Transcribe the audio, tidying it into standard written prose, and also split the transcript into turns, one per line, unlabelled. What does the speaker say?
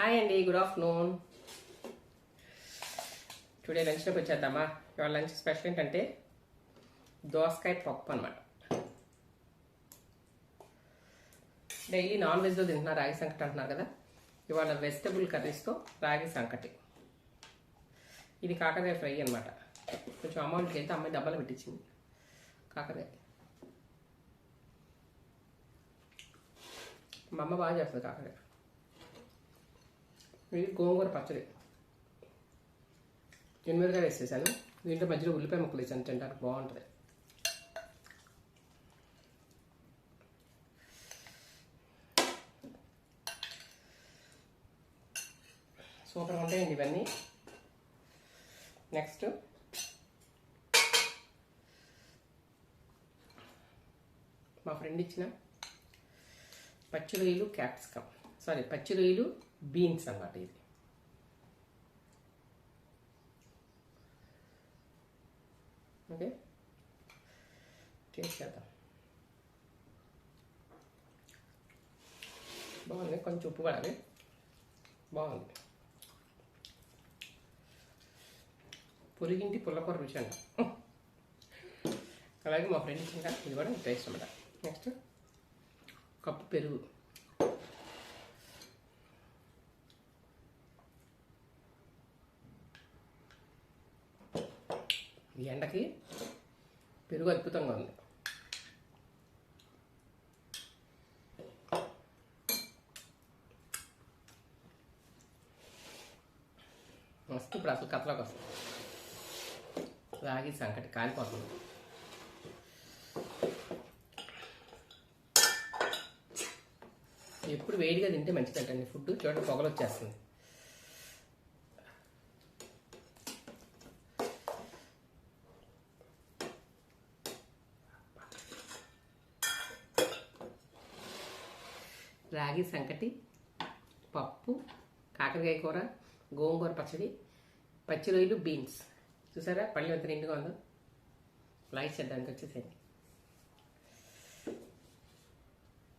Hi అండి, good afternoon. Today లంచ్లోకి వచ్చేద్దామా? ఇవాళ lunch special ఏంటంటే దోసకాయ పప్పు అనమాట. డైలీ నాన్ వెజ్లో తింటున్నారు, రాగి సంకటి అంటున్నారు కదా. ఇవాళ వెజిటబుల్ కర్రీస్తో రాగి సంకటి. ఇది కాకరకాయ ఫ్రై అనమాట. కొంచెం అమౌంట్కి వెళ్తే అమ్మాయి డబ్బాలు పెట్టించింది కాకరకాయ. మా అమ్మ బాగా చేస్తుంది కాకరకాయ. ఇది గోంగూర పచ్చడి, ఎనిమిదిగా వేసేసాను. దీంట్లో మధ్యలో ఉల్లిపాయ ముక్కలు వేసాను, తినడానికి బాగుంటుంది. సూపర్గా ఉంటాయండి ఇవన్నీ. నెక్స్ట్ మా ఫ్రెండ్ ఇచ్చిన పచ్చి రొయ్యలు క్యాప్సికమ్, పచ్చి రొయ్యలు బీన్స్ అన్నమాట. ఇది ఓకే, టేస్ట్ చేద్దాం. బాగుంది, కొంచెం ఉప్పు పడాలి. బాగుంది. పొరిగింటి పుల్లకూర రుచి అంట. అలాగే మా ఫ్రెండ్ ఇచ్చిన ఇది కూడా టేస్ట్ అన్నమాట. నెక్స్ట్ కప్పు పెరుగు. ఈ ఎండకి పెరుగు అద్భుతంగా ఉంది. మస్తు. ఇప్పుడు అసలు కథలోకి వస్తుంది. రాగి సంకటి కాలిపోతుంది. ఎప్పుడు వేడిగా తింటే మంచిదంటండి ఫుడ్. చూడండి, పొగలు వచ్చేస్తుంది. రాగి సంకటి, పప్పు, కాకరకాయ కూర, గోంగూర పచ్చడి, పచ్చి రొయ్యలు, బీన్స్. చూసారా పళ్ళు ఎంత నిండుగా ఉందో. లైక్ చేద్దానికి వచ్చేసేయండి.